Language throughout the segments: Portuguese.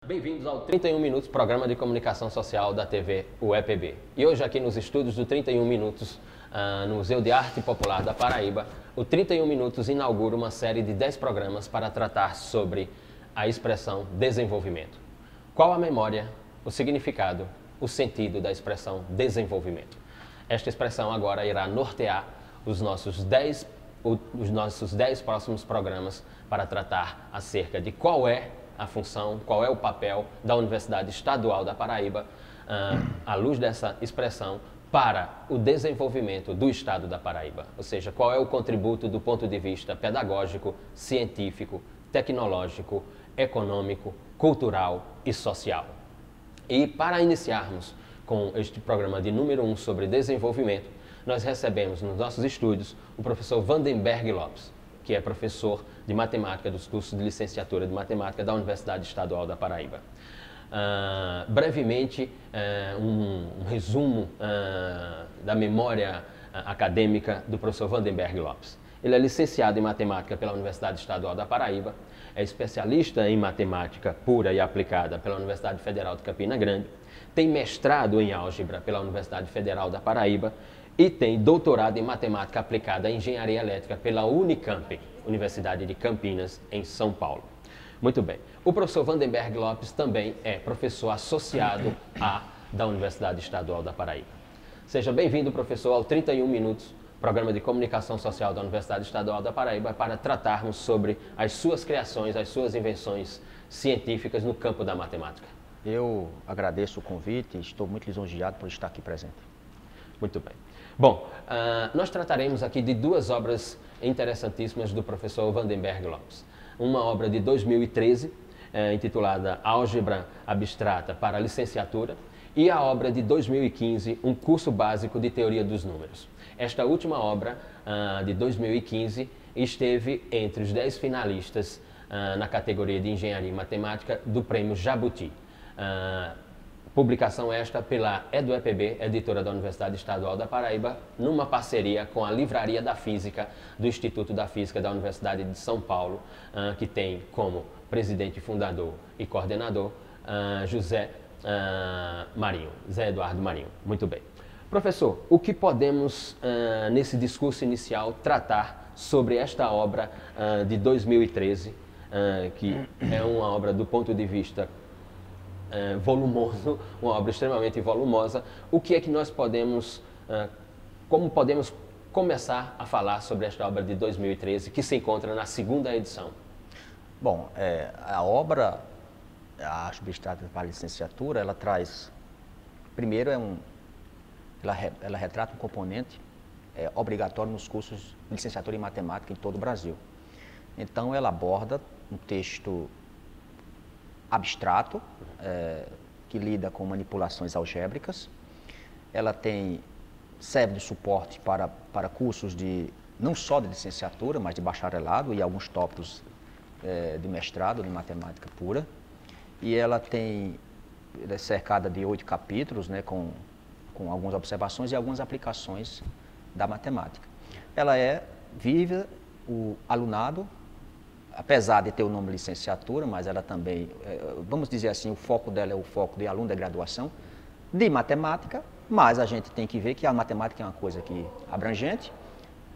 Bem-vindos ao 31 Minutos, programa de comunicação social da TV UEPB. E hoje aqui nos estúdios do 31 Minutos, no Museu de Arte Popular da Paraíba, o 31 Minutos inaugura uma série de 10 programas para tratar sobre a expressão desenvolvimento. Qual a memória, o significado, o sentido da expressão desenvolvimento? Esta expressão agora irá nortear os nossos 10 próximos programas para tratar acerca de qual é a função, qual é o papel da Universidade Estadual da Paraíba, à luz dessa expressão, para o desenvolvimento do Estado da Paraíba. Ou seja, qual é o contributo do ponto de vista pedagógico, científico, tecnológico, econômico, cultural e social. E para iniciarmos com este programa de número 1 sobre desenvolvimento, nós recebemos nos nossos estúdios o professor Vandenberg Lopes, que é professor de matemática dos cursos de licenciatura de matemática da Universidade Estadual da Paraíba. Brevemente, um resumo da memória acadêmica do professor Vandenberg Lopes. Ele é licenciado em matemática pela Universidade Estadual da Paraíba, é especialista em matemática pura e aplicada pela Universidade Federal de Campina Grande, tem mestrado em álgebra pela Universidade Federal da Paraíba e tem doutorado em matemática aplicada à engenharia elétrica pela Unicamp, Universidade de Campinas, em São Paulo. Muito bem. O professor Vandenberg Lopes também é professor associado da Universidade Estadual da Paraíba. Seja bem-vindo, professor, ao 31 Minutos, programa de comunicação social da Universidade Estadual da Paraíba, para tratarmos sobre as suas criações, as suas invenções científicas no campo da matemática. Eu agradeço o convite e estou muito lisonjeado por estar aqui presente. Muito bem. Bom, nós trataremos aqui de duas obras interessantíssimas do professor Vandenberg Lopes. Uma obra de 2013, intitulada Álgebra Abstrata para Licenciatura, e a obra de 2015, Um Curso Básico de Teoria dos Números. Esta última obra, de 2015, esteve entre os 10 finalistas na categoria de Engenharia e Matemática do Prêmio Jabuti. Publicação esta pela EduEPB, editora da Universidade Estadual da Paraíba, numa parceria com a Livraria da Física do Instituto da Física da Universidade de São Paulo, que tem como presidente, fundador e coordenador José Eduardo Marinho. Muito bem. Professor, o que podemos, nesse discurso inicial, tratar sobre esta obra de 2013, que é uma obra do ponto de vista volumoso, uma obra extremamente volumosa? O que é que nós podemos, como podemos começar a falar sobre esta obra de 2013, que se encontra na segunda edição? Bom, a obra, a Álgebra Abstrata para a Licenciatura, ela traz, primeiro, ela retrata um componente obrigatório nos cursos de licenciatura em matemática em todo o Brasil. Então, ela aborda um texto abstrato, que lida com manipulações algébricas. Ela serve de suporte para cursos não só de licenciatura, mas de bacharelado e alguns tópicos de mestrado de matemática pura. E ela é cercada de 8 capítulos, né, com algumas observações e algumas aplicações da matemática. Ela vive o alunado, apesar de ter o nome licenciatura, mas ela também, vamos dizer assim, o foco dela é o foco de aluno de graduação, de matemática, mas a gente tem que ver que a matemática é uma coisa abrangente.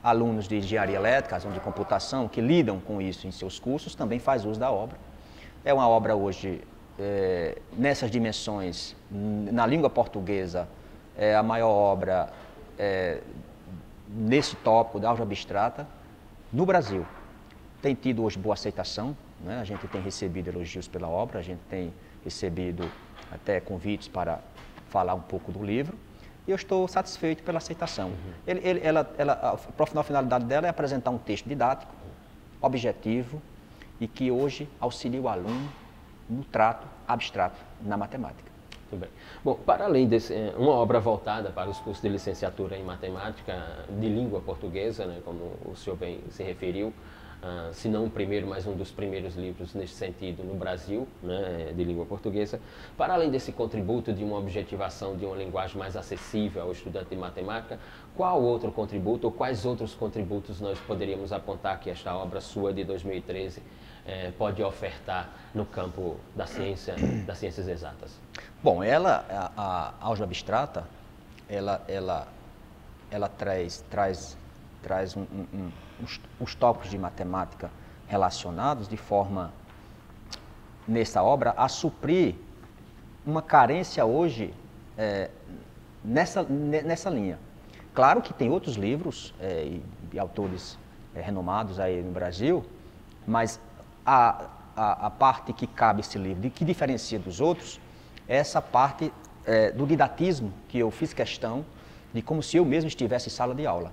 Alunos de engenharia elétrica, de computação, que lidam com isso em seus cursos, também faz uso da obra. É uma obra hoje, nessas dimensões, na língua portuguesa, é a maior obra nesse tópico da álgebra abstrata no Brasil. Tem tido hoje boa aceitação, né? A gente tem recebido elogios pela obra, a gente tem recebido até convites para falar um pouco do livro, e eu estou satisfeito pela aceitação. A finalidade dela é apresentar um texto didático, objetivo, e que hoje auxilia o aluno no trato abstrato na matemática. Muito bem. Bom, para além desse, uma obra voltada para os cursos de licenciatura em matemática de língua portuguesa, né, como o senhor bem se referiu, se não o primeiro, mas um dos primeiros livros nesse sentido no Brasil, né, de língua portuguesa. Para além desse contributo de uma objetivação de uma linguagem mais acessível ao estudante de matemática, qual outro contributo ou quais outros contributos nós poderíamos apontar que esta obra sua de 2013 pode ofertar no campo da ciência, das ciências exatas? Bom, a álgebra abstrata, ela traz os tópicos de matemática relacionados de forma, nessa obra, a suprir uma carência hoje nessa linha. Claro que tem outros livros e autores renomados aí no Brasil, mas a parte que cabe esse livro, que diferencia dos outros, é essa parte do didatismo, que eu fiz questão de como se eu mesmo estivesse em sala de aula.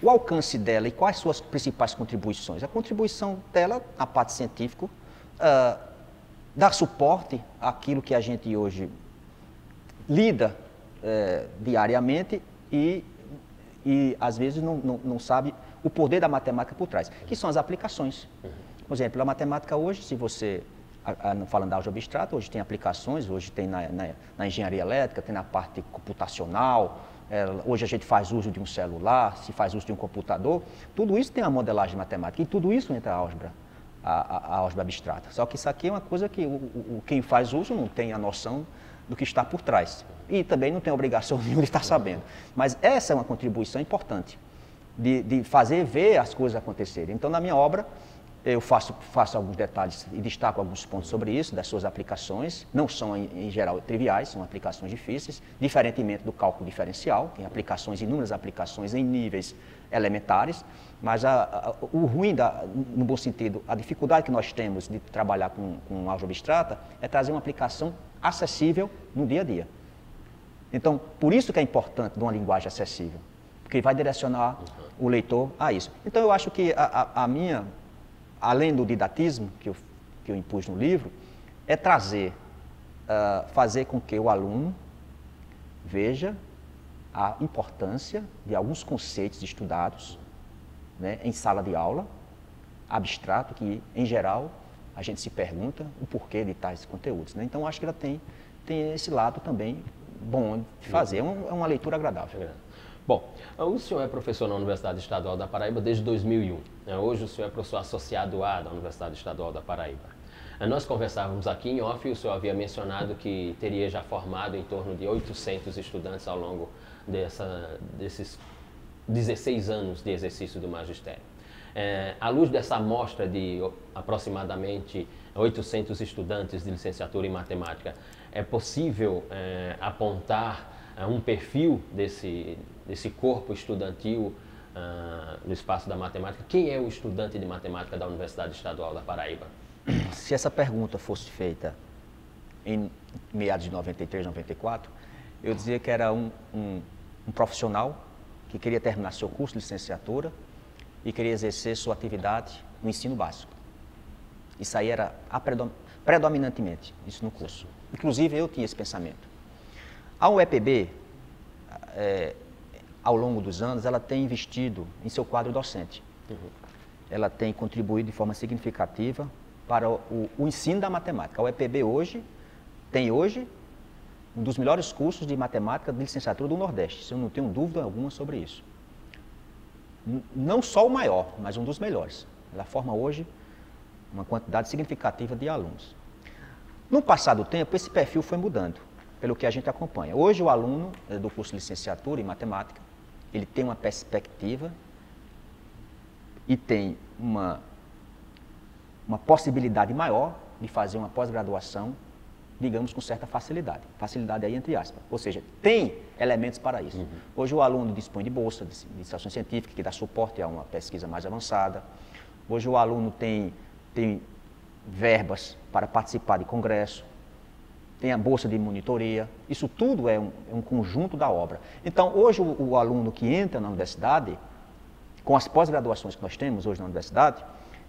O alcance dela e quais suas principais contribuições? A contribuição dela, na parte científica, dar suporte àquilo que a gente hoje lida diariamente e às vezes não sabe o poder da matemática por trás, que são as aplicações. Por exemplo, a matemática hoje, se você, falando da álgebra abstrata, hoje tem aplicações, hoje tem na engenharia elétrica, tem na parte computacional, hoje a gente faz uso de um celular, se faz uso de um computador, tudo isso tem uma modelagem matemática e tudo isso entra a álgebra abstrata. Só que isso aqui é uma coisa que quem faz uso não tem a noção do que está por trás e também não tem obrigação nenhuma de estar sabendo. Mas essa é uma contribuição importante de fazer ver as coisas acontecerem. Então, na minha obra, eu faço alguns detalhes e destaco alguns pontos sobre isso, das suas aplicações. Não são, em geral, triviais, são aplicações difíceis, diferentemente do cálculo diferencial, tem inúmeras aplicações em níveis elementares, mas o ruim, no bom sentido, a dificuldade que nós temos de trabalhar com álgebra abstrata é trazer uma aplicação acessível no dia a dia. Então, por isso que é importante de uma linguagem acessível, porque vai direcionar o leitor a isso. Então, eu acho que além do didatismo que eu impus no livro, é fazer com que o aluno veja a importância de alguns conceitos estudados, né, em sala de aula, abstrato, que, em geral, a gente se pergunta o porquê de tais conteúdos. Né? Então, acho que ela tem esse lado também bom de fazer, é uma leitura agradável. Bom, o senhor é professor na Universidade Estadual da Paraíba desde 2001. Hoje o senhor é professor associado da Universidade Estadual da Paraíba. Nós conversávamos aqui em off e o senhor havia mencionado que teria já formado em torno de 800 estudantes ao longo desses 16 anos de exercício do magistério. À luz dessa amostra de aproximadamente 800 estudantes de licenciatura em matemática, é possível apontar um perfil desse corpo estudantil no espaço da matemática? Quem é o estudante de matemática da Universidade Estadual da Paraíba? Se essa pergunta fosse feita em meados de 93, 94, eu dizia que era um profissional que queria terminar seu curso de licenciatura e queria exercer sua atividade no ensino básico. Isso aí era predominantemente isso no curso. Inclusive, eu tinha esse pensamento. A UEPB, ao longo dos anos, ela tem investido em seu quadro docente. Ela tem contribuído de forma significativa para o ensino da matemática. A UEPB tem hoje um dos melhores cursos de matemática de licenciatura do Nordeste. Eu não tenho dúvida alguma sobre isso. Não só o maior, mas um dos melhores. Ela forma hoje uma quantidade significativa de alunos. No passar do tempo, esse perfil foi mudando, pelo que a gente acompanha. Hoje, o aluno do curso de licenciatura em matemática, ele tem uma perspectiva e tem uma possibilidade maior de fazer uma pós-graduação, digamos, com certa facilidade. Facilidade aí entre aspas. Ou seja, tem elementos para isso. Hoje o aluno dispõe de bolsa de iniciação científica, que dá suporte a uma pesquisa mais avançada. Hoje o aluno tem verbas para participar de congresso, tem a bolsa de monitoria. Isso tudo é um conjunto da obra. Então, hoje o aluno que entra na universidade, com as pós-graduações que nós temos hoje na universidade,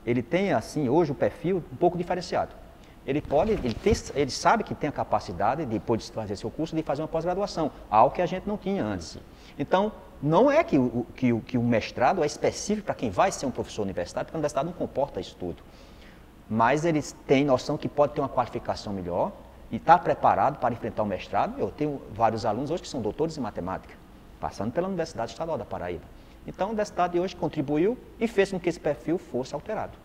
ele tem, assim, hoje o perfil um pouco diferenciado. Ele sabe que tem a capacidade, depois de fazer seu curso, de fazer uma pós-graduação, algo que a gente não tinha antes. Então, não é que o mestrado é específico para quem vai ser um professor universitário, porque a universidade não comporta isso tudo. Mas eles têm noção que pode ter uma qualificação melhor e está preparado para enfrentar o mestrado. Eu tenho vários alunos hoje que são doutores em matemática, passando pela Universidade Estadual da Paraíba. Então, a universidade hoje contribuiu e fez com que esse perfil fosse alterado,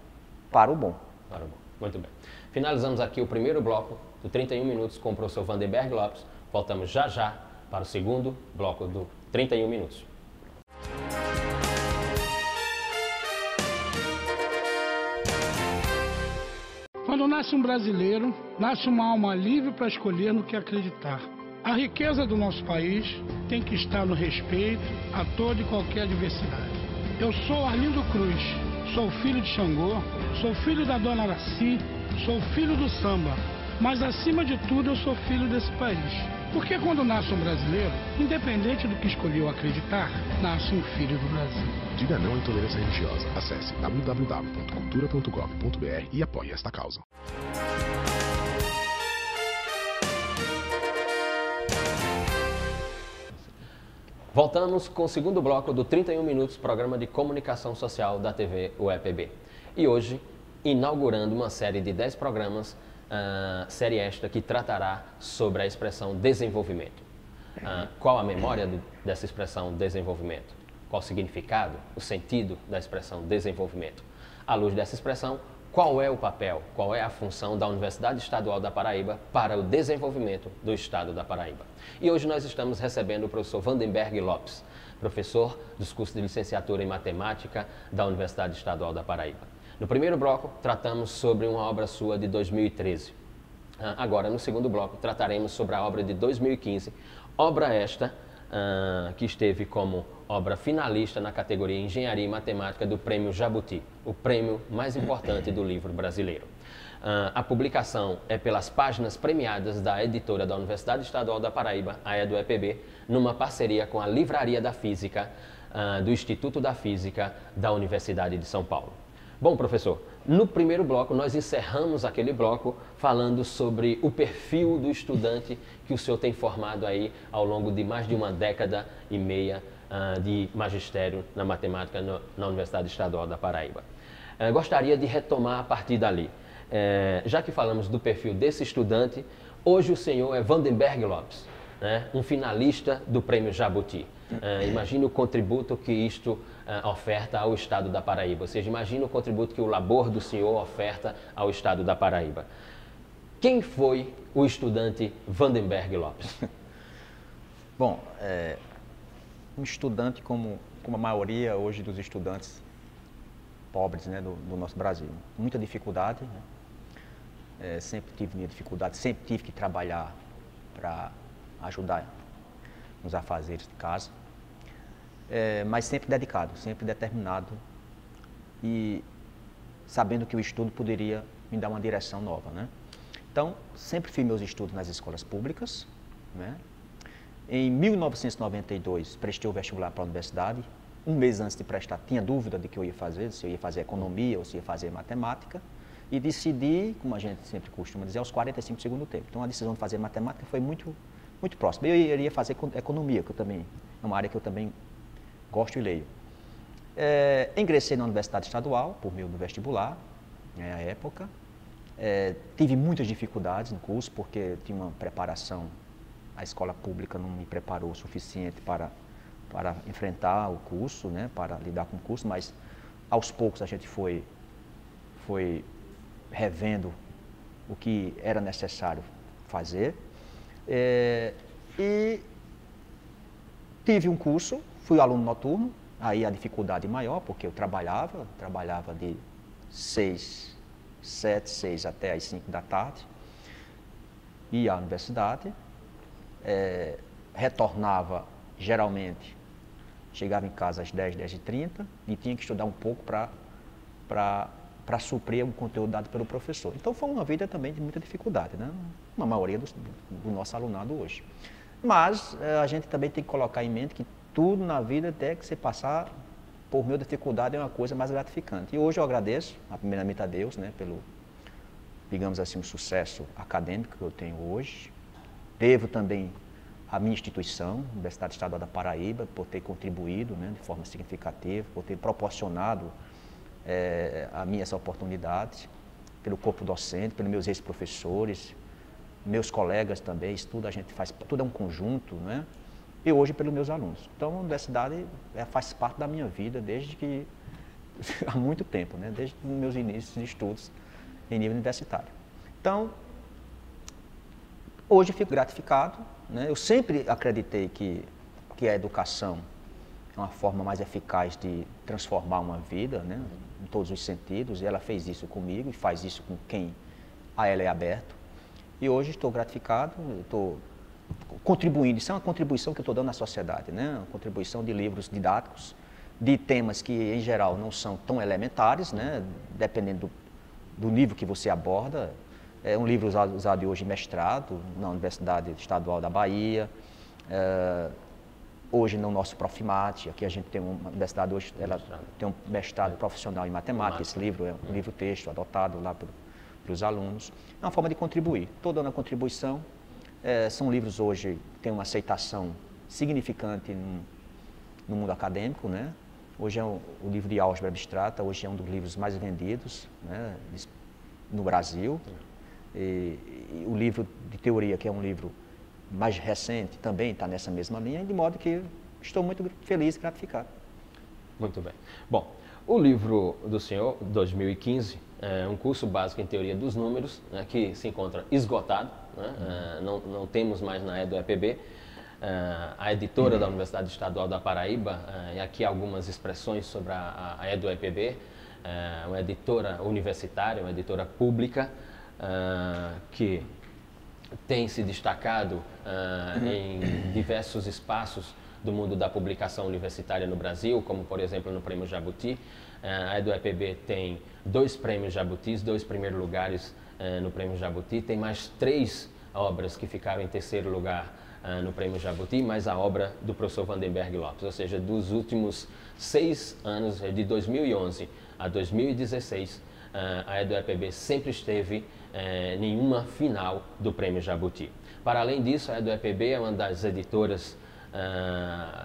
para o bom. Para o bom. Muito bem. Finalizamos aqui o primeiro bloco do 31 Minutos com o professor Vandenberg Lopes. Voltamos já já para o segundo bloco do 31 Minutos. Quando nasce um brasileiro, nasce uma alma livre para escolher no que acreditar. A riqueza do nosso país tem que estar no respeito a toda e qualquer diversidade. Eu sou Arlindo Cruz, sou filho de Xangô, sou filho da Dona Araci, sou filho do samba, mas acima de tudo eu sou filho desse país. Porque quando nasce um brasileiro, independente do que escolheu acreditar, nasce um filho do Brasil. Diga não à intolerância religiosa. Acesse www.cultura.gov.br e apoie esta causa. Voltamos com o segundo bloco do 31 Minutos, programa de comunicação social da TV UEPB. E hoje, inaugurando uma série de 10 programas, série esta que tratará sobre a expressão desenvolvimento. Qual a memória dessa expressão desenvolvimento? Qual o significado, o sentido da expressão desenvolvimento? À luz dessa expressão, qual é o papel, qual é a função da Universidade Estadual da Paraíba para o desenvolvimento do Estado da Paraíba? E hoje nós estamos recebendo o professor Vandenberg Lopes, professor dos cursos de licenciatura em matemática da Universidade Estadual da Paraíba. No primeiro bloco, tratamos sobre uma obra sua de 2013. Agora, no segundo bloco, trataremos sobre a obra de 2015, obra esta que esteve como obra finalista na categoria Engenharia e Matemática do Prêmio Jabuti, o prêmio mais importante do livro brasileiro. A publicação é pelas páginas premiadas da editora da Universidade Estadual da Paraíba, a EduEPB, numa parceria com a Livraria da Física, do Instituto da Física da Universidade de São Paulo. Bom, professor, no primeiro bloco nós encerramos aquele bloco falando sobre o perfil do estudante que o senhor tem formado aí ao longo de mais de uma década e meia de magistério na matemática na Universidade Estadual da Paraíba. Gostaria de retomar a partir dali. Já que falamos do perfil desse estudante, hoje o senhor é Vandenberg Lopes, né? Um finalista do Prêmio Jabuti. Imagine o contributo que isto oferta ao Estado da Paraíba, ou seja, imagine o contributo que o labor do senhor oferta ao Estado da Paraíba. Quem foi o estudante Vandenberg Lopes? Bom, um estudante como a maioria hoje dos estudantes pobres, né, do nosso Brasil. Muita dificuldade, né? Sempre tive minha dificuldade, sempre tive que trabalhar para ajudar nos afazeres de casa. Mas sempre dedicado, sempre determinado e sabendo que o estudo poderia me dar uma direção nova, né? Então, sempre fiz meus estudos nas escolas públicas, né? Em 1992, prestei o vestibular para a universidade. Um mês antes de prestar, tinha dúvida de que eu ia fazer, se eu ia fazer economia ou se ia fazer matemática. E decidi, como a gente sempre costuma dizer, aos 45 do segundo tempo. Então, a decisão de fazer matemática foi muito próxima. Eu iria fazer economia, que eu também, é uma área que eu também gosto e leio. Ingressei na Universidade Estadual, por meio do vestibular, na época. Tive muitas dificuldades no curso, porque tinha uma preparação, a escola pública não me preparou o suficiente para enfrentar o curso, né, para lidar com o curso, mas aos poucos a gente foi revendo o que era necessário fazer. E tive um curso, fui aluno noturno, aí a dificuldade maior, porque eu trabalhava de 6 até as 5 da tarde, ia à universidade, retornava geralmente, chegava em casa às 10h30 e tinha que estudar um pouco para suprir um conteúdo dado pelo professor. Então foi uma vida também de muita dificuldade, né? Uma maioria do nosso alunado hoje. Mas a gente também tem que colocar em mente que tudo na vida tem que se passar por meio da dificuldade, é uma coisa mais gratificante. E hoje eu agradeço, primeiramente a Deus, né, pelo, digamos assim, um sucesso acadêmico que eu tenho hoje. Devo também à minha instituição, Universidade Estadual da Paraíba, por ter contribuído, né, de forma significativa, por ter proporcionado a mim essa oportunidade, pelo corpo docente, pelos meus ex-professores, meus colegas também, tudo a gente faz, tudo é um conjunto, né? E hoje pelos meus alunos. Então a universidade faz parte da minha vida desde que, há muito tempo, né? Desde os meus inícios de estudos em nível universitário. Então, hoje eu fico gratificado, né? Eu sempre acreditei que a educação é uma forma mais eficaz de transformar uma vida, né? Em todos os sentidos, e ela fez isso comigo e faz isso com quem a ela é aberto. E hoje estou gratificado, estou contribuindo, isso é uma contribuição que eu estou dando à sociedade, né? Uma contribuição de livros didáticos, de temas que em geral não são tão elementares, né? Dependendo do nível que você aborda. É um livro usado hoje em mestrado na Universidade Estadual da Bahia, hoje no nosso Profimate, aqui a gente tem uma universidade hoje, ela tem um mestrado profissional em matemática. Esse livro é um livro-texto adotado lá para os alunos. É uma forma de contribuir. Estou dando a contribuição. São livros hoje que têm uma aceitação significante no mundo acadêmico, né? Hoje é o livro de álgebra abstrata, hoje é um dos livros mais vendidos, né, no Brasil. E o livro de teoria, que é um livro mais recente, também está nessa mesma linha, de modo que estou muito feliz e gratificado. Muito bem. Bom, o livro do senhor, 2015, é um curso básico em teoria dos números, né, que se encontra esgotado, né? Não temos mais na EduEPB. A editora da Universidade Estadual da Paraíba, e aqui algumas expressões sobre a EduEPB, uma editora universitária, uma editora pública, que tem se destacado em diversos espaços do mundo da publicação universitária no Brasil, como por exemplo no Prêmio Jabuti. A EduEPB tem 2 prêmios Jabutis, 2 primeiros lugares no Prêmio Jabuti, tem mais 3 obras que ficaram em terceiro lugar no Prêmio Jabuti, mais a obra do professor Vandenberg Lopes, ou seja, dos últimos 6 anos, de 2011 a 2016, a EduEPB sempre esteve em uma final do Prêmio Jabuti. Para além disso, a EduEPB é uma das editoras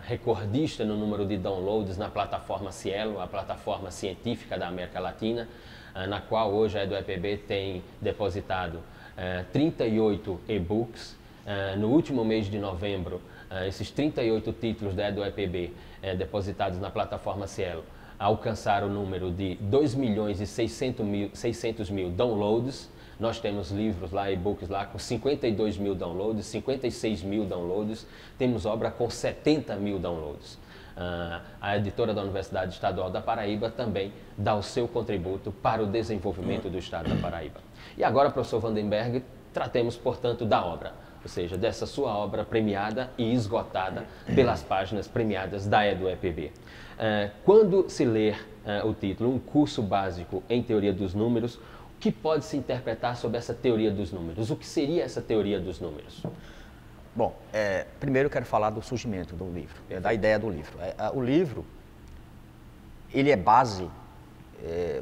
recordista no número de downloads na plataforma Cielo, a plataforma científica da América Latina, na qual hoje a EduEPB tem depositado 38 e-books. No último mês de novembro, esses 38 títulos da EduEPB depositados na plataforma Cielo alcançaram o número de 2.600.000 downloads. Nós temos livros lá, e-books lá com 52 mil downloads, 56 mil downloads, temos obra com 70 mil downloads. A editora da Universidade Estadual da Paraíba também dá o seu contributo para o desenvolvimento do Estado da Paraíba. E agora, professor Vandenberg, tratemos, portanto, da obra, ou seja, dessa sua obra premiada e esgotada pelas páginas premiadas da EduEPB. Quando se ler o título, um curso básico em teoria dos números, o que pode se interpretar sobre essa teoria dos números? O que seria essa teoria dos números? Bom, primeiro eu quero falar do surgimento do livro, da ideia do livro. O livro, ele é base,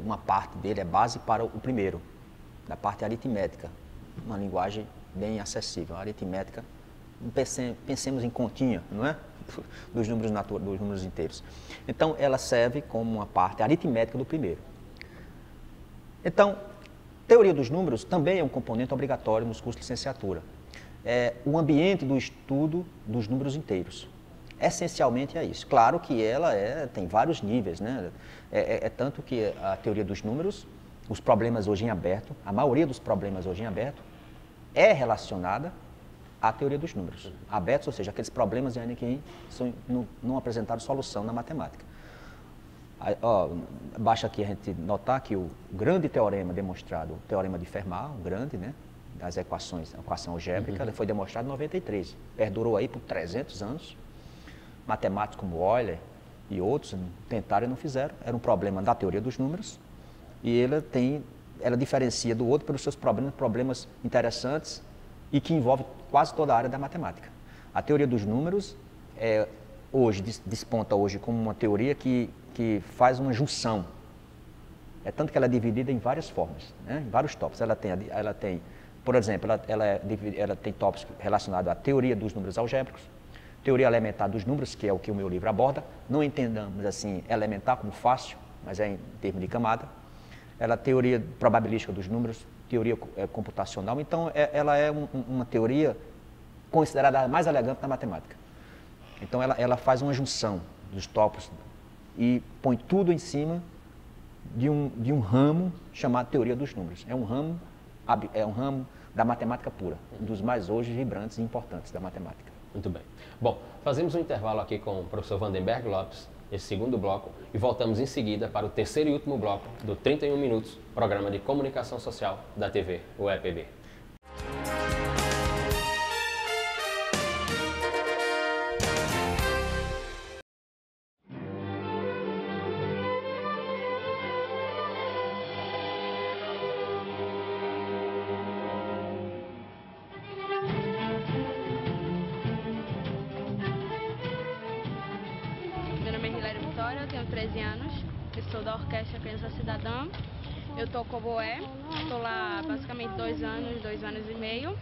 uma parte dele é base para o primeiro, da parte aritmética, uma linguagem bem acessível. A aritmética, pensemos em continha, não é? Dos números dos números inteiros. Então, ela serve como uma parte aritmética do primeiro. Então, teoria dos números também é um componente obrigatório nos cursos de licenciatura. O ambiente do estudo dos números inteiros. Essencialmente é isso. Claro que ela tem vários níveis, né? Tanto que a teoria dos números, os problemas hoje em aberto, a maioria dos problemas hoje em aberto, é relacionada à teoria dos números. Abertos, ou seja, aqueles problemas ainda que não apresentaram solução na matemática. Basta aqui a gente notar que o grande teorema demonstrado, o teorema de Fermat, o grande, né, das equações, a equação algébrica, ele foi demonstrado em 93. Perdurou aí por 300 anos. Matemáticos como Euler e outros tentaram e não fizeram. Era um problema da teoria dos números e ela diferencia do outro pelos seus problemas interessantes e que envolve quase toda a área da matemática. A teoria dos números desponta hoje como uma teoria que faz uma junção. Tanto que ela é dividida em várias formas, né? Em vários tópicos. Ela tem, por exemplo, ela tem tópicos relacionados à teoria dos números algébricos, teoria elementar dos números, que é o que o meu livro aborda. Não entendamos assim elementar como fácil, mas é em termos de camada. Ela teoria probabilística dos números, teoria computacional. Então, ela é uma teoria considerada a mais elegante da matemática. Então, ela faz uma junção dos tópicos e põe tudo em cima de um ramo chamado teoria dos números. É um ramo da matemática pura, um dos mais hoje vibrantes e importantes da matemática. Muito bem. Bom, fazemos um intervalo aqui com o professor Vandenberg Lopes, esse segundo bloco, e voltamos em seguida para o terceiro e último bloco do 31 Minutos, programa de comunicação social da TV UEPB. Eu tenho 13 anos, eu sou da Orquestra Criança Cidadã, eu toco oboé, estou lá basicamente 2 anos e meio.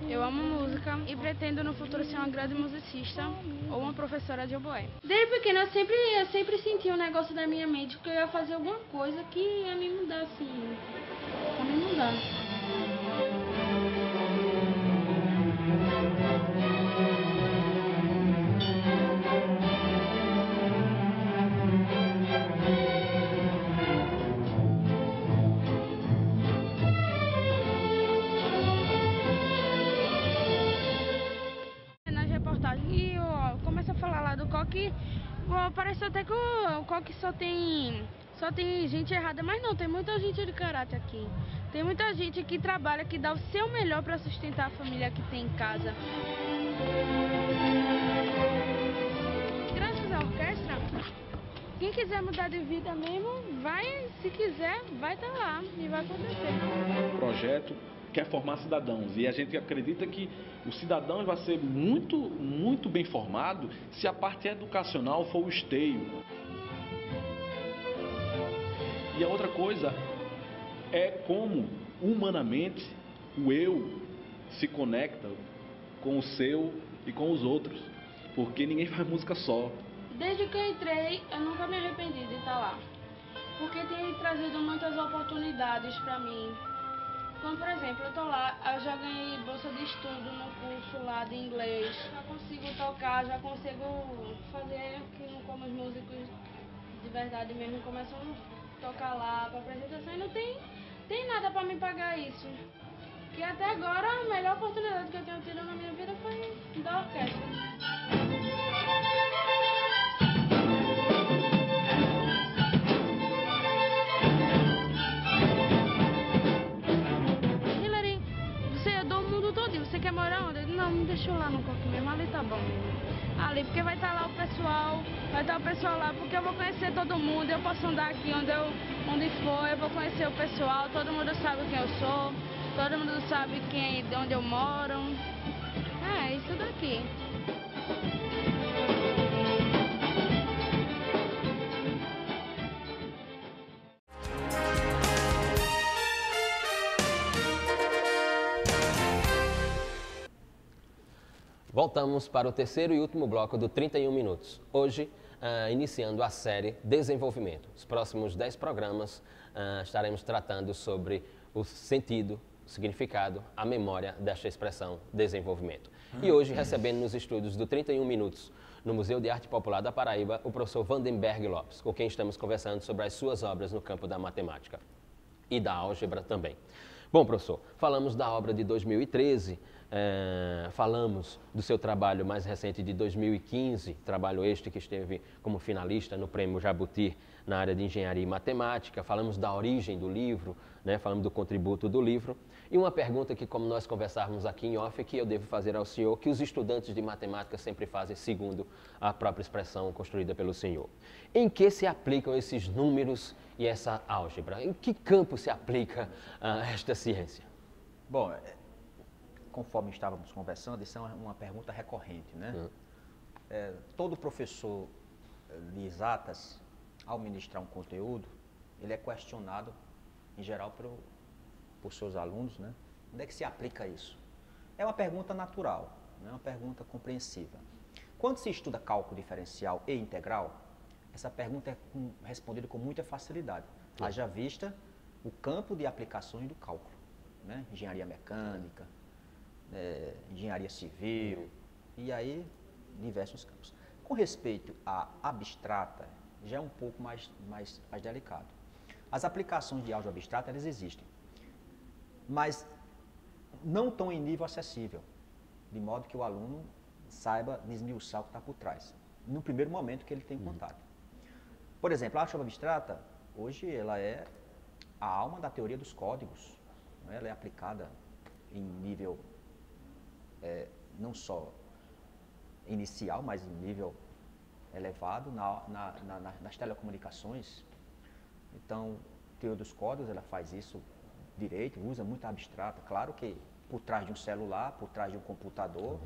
Eu amo música e pretendo no futuro ser uma grande musicista ou uma professora de oboé. Desde pequena eu sempre senti um negócio da minha mente que eu ia fazer alguma coisa que ia me mudar assim, pra me mudar. E começa a falar lá do coque, parece até que o coque só tem gente errada, mas não, tem muita gente de caráter aqui. Tem muita gente que trabalha, que dá o seu melhor para sustentar a família que tem em casa. Graças à orquestra, quem quiser mudar de vida mesmo, se quiser, vai estar lá e vai acontecer. O projeto quer formar cidadãos e a gente acredita que o cidadão vai ser muito bem formado se a parte educacional for o esteio. E a outra coisa é como humanamente o eu se conecta com o seu e com os outros, porque ninguém faz música só. Desde que eu entrei, eu nunca me arrependi de estar lá, porque tem trazido muitas oportunidades para mim. Como, por exemplo, eu tô lá, eu já ganhei bolsa de estudo no curso lá de inglês. Já consigo tocar, já consigo fazer como os músicos de verdade mesmo começam a tocar lá para apresentação e não tem nada para me pagar isso. Que até agora a melhor oportunidade que eu tenho tido na minha vida foi da orquestra. Você quer morar onde? Não, me deixa lá no coque mesmo, ali tá bom. Ali, porque vai estar lá o pessoal, vai estar o pessoal lá, porque eu vou conhecer todo mundo, eu posso andar aqui onde for, eu vou conhecer o pessoal, todo mundo sabe quem eu sou, todo mundo sabe de onde eu moro. É, isso daqui. Voltamos para o terceiro e último bloco do 31 Minutos. Hoje, iniciando a série Desenvolvimento. Os próximos 10 programas estaremos tratando sobre o sentido, o significado, a memória desta expressão desenvolvimento. E hoje, recebendo nos estúdios do 31 Minutos, no Museu de Arte Popular da Paraíba, o professor Vandenberg Lopes, com quem estamos conversando sobre as suas obras no campo da matemática e da álgebra também. Bom, professor, falamos da obra de 2013, falamos do seu trabalho mais recente de 2015, trabalho este que esteve como finalista no Prêmio Jabuti na área de Engenharia e Matemática, falamos da origem do livro, né, falamos do contributo do livro, e uma pergunta que, como nós conversávamos aqui em off, que eu devo fazer ao senhor, que os estudantes de matemática sempre fazem, segundo a própria expressão construída pelo senhor. Em que se aplicam esses números e essa álgebra? Em que campo se aplica esta ciência? Bom, conforme estávamos conversando, isso é uma pergunta recorrente, né? Todo professor de exatas, ao ministrar um conteúdo, ele é questionado, em geral, por seus alunos, né? Onde é que se aplica isso? É uma pergunta natural, né? Uma pergunta compreensiva. Quando se estuda cálculo diferencial e integral, essa pergunta é respondida com muita facilidade. Haja vista o campo de aplicações do cálculo, né? Engenharia mecânica, engenharia civil, e aí diversos campos. Com respeito à abstrata, já é um pouco mais delicado. As aplicações de álgebra abstrata, elas existem, mas não estão em nível acessível, de modo que o aluno saiba desmiuçar o que está por trás, no primeiro momento que ele tem contato. Por exemplo, a álgebra abstrata, hoje, ela é a alma da teoria dos códigos, né? Ela é aplicada em nível não só inicial, mas em nível elevado nas telecomunicações. Então, a teoria dos códigos, ela faz isso direito, usa muito a abstrata. Claro que por trás de um celular, por trás de um computador,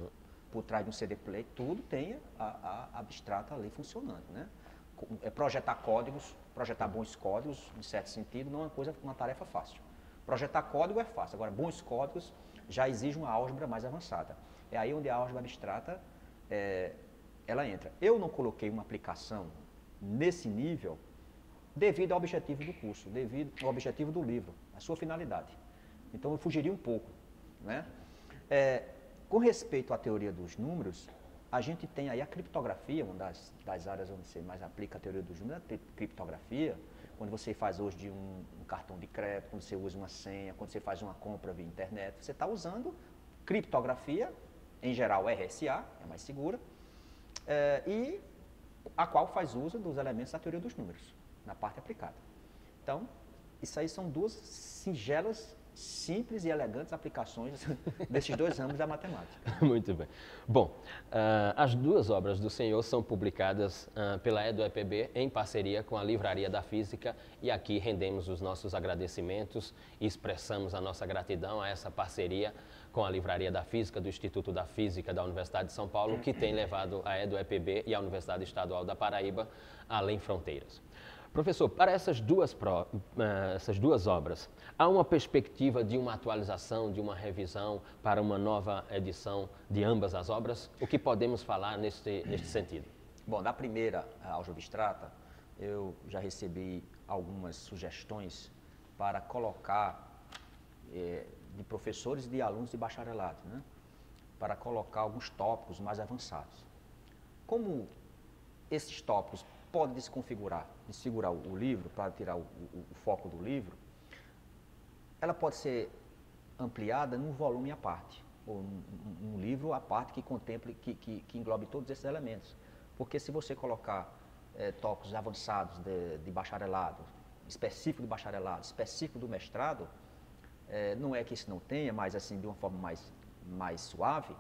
por trás de um CD Play, tudo tem a abstrata ali funcionando, né? Projetar códigos, projetar bons códigos, em certo sentido, não é uma tarefa fácil. Projetar código é fácil, agora bons códigos já exige uma álgebra mais avançada. É aí onde a álgebra abstrata ela entra. Eu não coloquei uma aplicação nesse nível devido ao objetivo do curso, devido ao objetivo do livro, a sua finalidade. Então eu fugiria um pouco, né? Com respeito à teoria dos números, a gente tem aí a criptografia, uma das áreas onde você mais aplica a teoria dos números, a criptografia, quando você faz hoje de um cartão de crédito, quando você usa uma senha, quando você faz uma compra via internet, você está usando criptografia, em geral RSA, é mais segura, e a qual faz uso dos elementos da teoria dos números, na parte aplicada. Então, isso aí são duas singelas, simples e elegantes aplicações desses dois ramos da matemática. Muito bem. Bom, as duas obras do senhor são publicadas pela EduEPB em parceria com a Livraria da Física, e aqui rendemos os nossos agradecimentos e expressamos a nossa gratidão a essa parceria com a Livraria da Física do Instituto da Física da Universidade de São Paulo, que tem levado a EduEPB e a Universidade Estadual da Paraíba além fronteiras. Professor, para essas duas obras, há uma perspectiva de uma atualização, de uma revisão para uma nova edição de ambas as obras? O que podemos falar neste sentido? Bom, na primeira, a álgebra abstrata, eu já recebi algumas sugestões para colocar, de professores e de alunos de bacharelado, né? Para colocar alguns tópicos mais avançados. Como esses tópicos podem desconfigurar, desfigurar o livro, para tirar o foco do livro, ela pode ser ampliada num volume à parte, ou um livro à parte que contemple, que englobe todos esses elementos. Porque se você colocar tópicos avançados de bacharelado, específico do bacharelado, específico do mestrado, não é que isso não tenha, mas assim, de uma forma mais suave,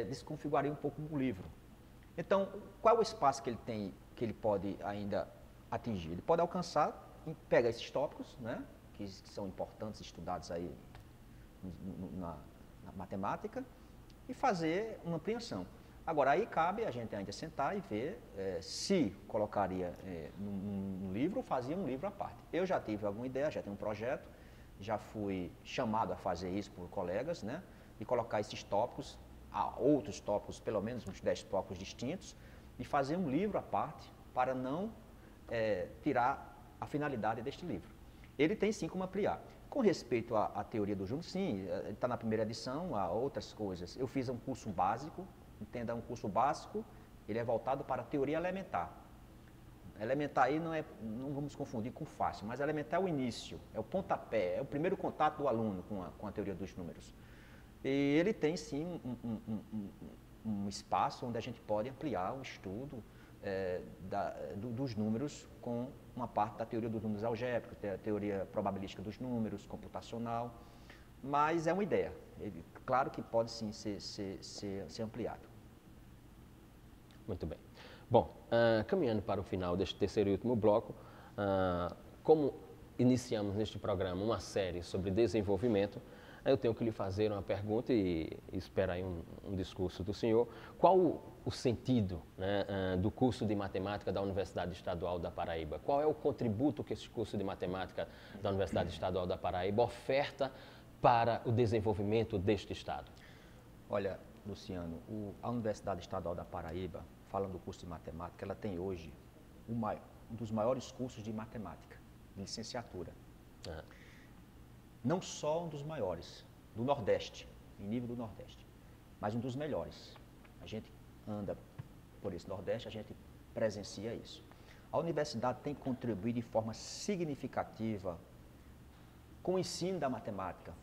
desconfiguraria um pouco o livro. Então, qual é o espaço que ele tem, que ele pode ainda atingir? Ele pode alcançar, pega esses tópicos, né, que são importantes, estudados aí na matemática, e fazer uma ampliação. Agora, aí cabe a gente ainda sentar e ver se colocaria num livro ou fazia um livro à parte. Eu já tive alguma ideia, já tenho um projeto, já fui chamado a fazer isso por colegas, né, e colocar esses tópicos, outros tópicos, pelo menos uns 10 tópicos distintos, e fazer um livro à parte para não tirar a finalidade deste livro. Ele tem sim como ampliar. Com respeito à teoria do jogo, sim, ele está na primeira edição, há outras coisas. Eu fiz um curso básico, entenda, um curso básico, ele é voltado para a teoria elementar. Elementar aí não vamos confundir com fácil, mas elementar é o início, é o pontapé, é o primeiro contato do aluno com a teoria dos números. E ele tem sim um espaço onde a gente pode ampliar o estudo dos números com uma parte da teoria dos números algébricos, a teoria probabilística dos números, computacional, mas é uma ideia. Claro que pode sim ser ampliado. Muito bem. Bom, caminhando para o final deste terceiro e último bloco, como iniciamos neste programa uma série sobre desenvolvimento, eu tenho que lhe fazer uma pergunta e espero aí um discurso do senhor. Qual o sentido, né, do curso de matemática da Universidade Estadual da Paraíba? Qual é o contributo que esse curso de matemática da Universidade Estadual da Paraíba oferta para o desenvolvimento deste estado? Olha, Luciano, a Universidade Estadual da Paraíba, falando do curso de matemática, ela tem hoje um dos maiores cursos de matemática, de licenciatura. Não só um dos maiores, do Nordeste, em nível do Nordeste, mas um dos melhores. A gente anda por esse Nordeste, a gente presencia isso. A universidade tem contribuído de forma significativa com o ensino da matemática,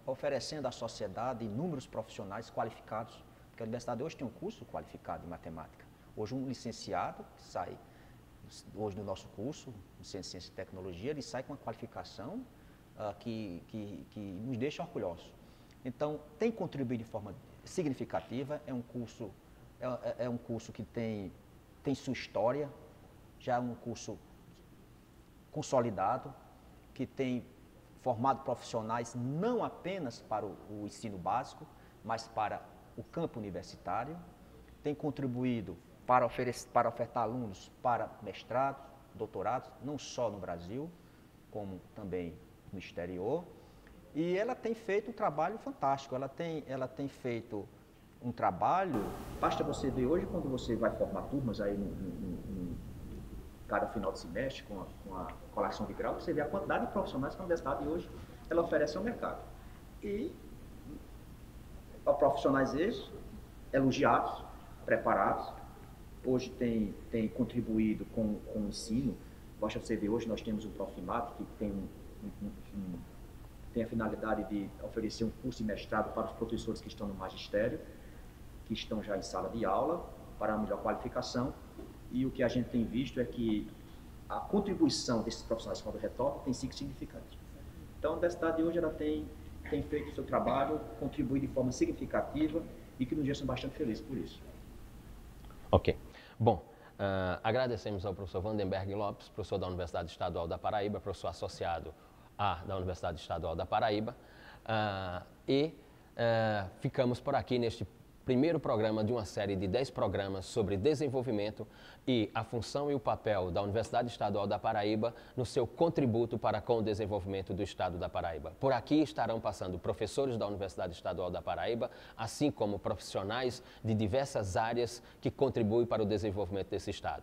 oferecendo à sociedade inúmeros profissionais qualificados, porque a universidade hoje tem um curso qualificado em matemática. Hoje um licenciado que sai hoje no nosso curso de Ciência e Tecnologia, ele sai com uma qualificação que nos deixa orgulhosos. Então, tem contribuído de forma significativa, é um curso que tem sua história, já é um curso consolidado, que tem formado profissionais não apenas para o ensino básico, mas para o campo universitário, tem contribuído para ofertar alunos para mestrados, doutorados, não só no Brasil, como também no exterior. E ela tem feito um trabalho fantástico, ela tem feito um trabalho, basta você ver hoje quando você vai formar turmas aí cada final de semestre com a colação de grau, você vê a quantidade de profissionais que a universidade hoje ela oferece ao mercado. E profissionais esses, elogiados, preparados, hoje tem contribuído com o ensino. Basta você ver, hoje nós temos um Profimato que tem a finalidade de oferecer um curso de mestrado para os professores que estão no magistério, que estão já em sala de aula, para a melhor qualificação. E o que a gente tem visto é que a contribuição desses profissionais quando retornam tem sido significativa. Então a universidade hoje ela tem feito o seu trabalho, contribuído de forma significativa e que nos deixa bastante felizes por isso. Ok. Bom, agradecemos ao professor Vandenberg Lopes, professor da Universidade Estadual da Paraíba, professor associado da Universidade Estadual da Paraíba, ficamos por aqui neste primeiro programa de uma série de 10 programas sobre desenvolvimento e a função e o papel da Universidade Estadual da Paraíba no seu contributo para com o desenvolvimento do Estado da Paraíba. Por aqui estarão passando professores da Universidade Estadual da Paraíba, assim como profissionais de diversas áreas que contribuem para o desenvolvimento desse Estado.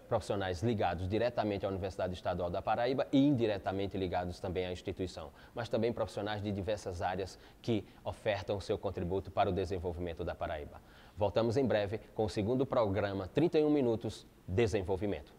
Profissionais ligados diretamente à Universidade Estadual da Paraíba e indiretamente ligados também à instituição, mas também profissionais de diversas áreas que ofertam o seu contributo para o desenvolvimento da Paraíba. Voltamos em breve com o segundo programa 31 Minutos Desenvolvimento.